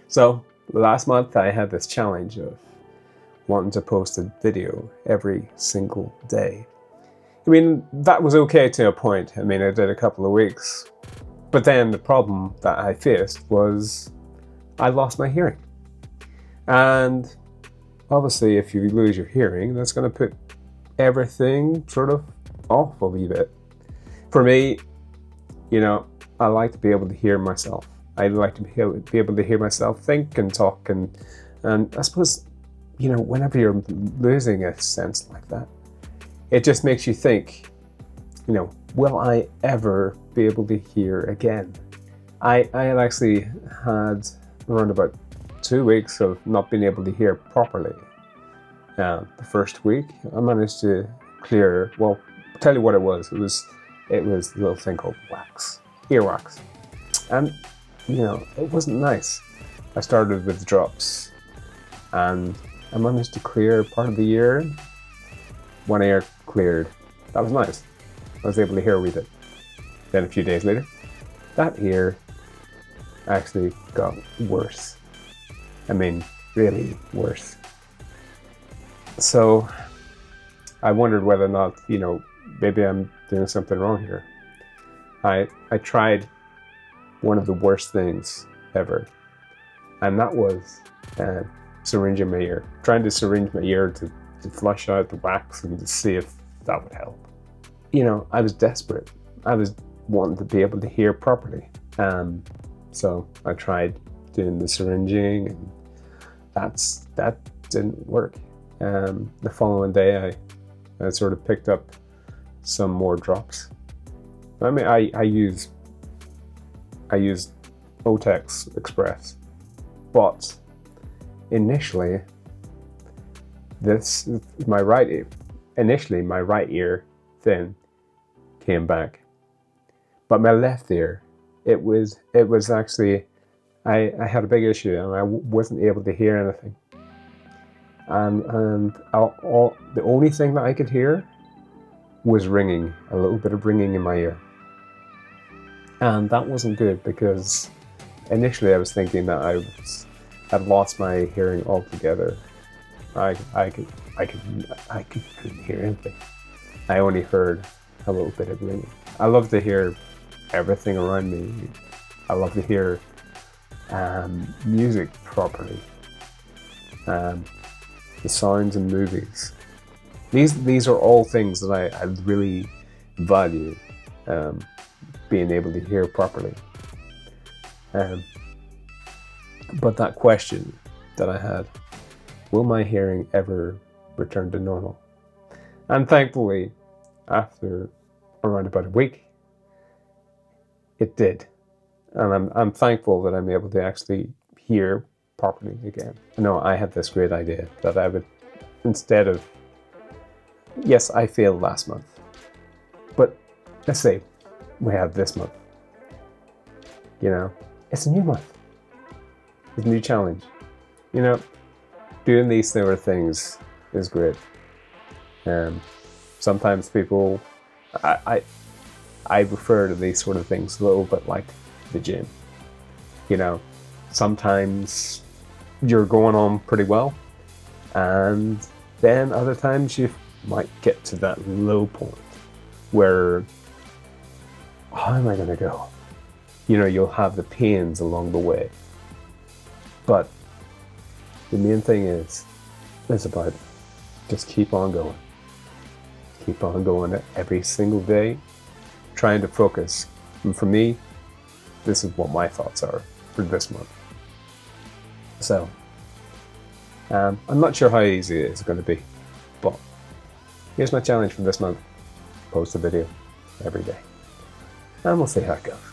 So last month I had this challenge of wanting to post a video every single day. I mean, that was okay to a point. I mean, I did a couple of weeks. But then the problem that I faced was I lost my hearing. And obviously, if you lose your hearing, that's going to put everything sort of off a wee bit. For me, you know, I like to be able to hear myself. I like to be able to hear myself think and talk. And I suppose, you know, whenever you're losing a sense like that, it just makes you think, you know, will I ever be able to hear again? I had actually had around about 2 weeks of not being able to hear properly. The first week, I managed to clear, well, I'll tell you what it was. It was a little thing called wax, earwax. And, you know, it wasn't nice. I started with drops and I managed to clear part of the ear. One ear cleared. That was nice. I was able to hear a wee bit. Then a few days later, that ear actually got worse. I mean, really worse. So I wondered whether or not, you know, maybe I'm doing something wrong here. I tried one of the worst things ever, and that was syringing my ear. Trying to syringe my ear to flush out the wax and to see if that would help. You know, I was desperate. I was wanting to be able to hear properly. So I tried doing the syringing, and that didn't work. The following day, I sort of picked up some more drops. I mean, I used Otex Express, but initially, my right ear then came back, but my left ear, it was actually, I had a big issue and I wasn't able to hear anything. And the only thing that I could hear was ringing, a little bit of ringing in my ear. And that wasn't good, because initially I was thinking that I'd lost my hearing altogether. I couldn't hear anything. I only heard a little bit of ringing. I love to hear everything around me. I love to hear music properly. The sounds in movies. These are all things that I really value, being able to hear properly. But that question that I had, will my hearing ever return to normal? And thankfully, after around about a week, it did. And I'm thankful that I'm able to actually hear properly again. No, I had this great idea that I would, instead of, yes, I failed last month, but let's say we have this month. You know, it's a new month. It's a new challenge. You know, doing these sort of things is great. Sometimes people, I refer to these sort of things a little bit like the gym. You know, sometimes you're going on pretty well, and then other times you might get to that low point where, how am I going to go? You know, you'll have the pains along the way. But the main thing is about just keep on going. Keep on going every single day, trying to focus. And for me, this is what my thoughts are for this month. So, I'm not sure how easy it is going to be, but here's my challenge for this month. Post a video every day. And we'll see how it goes.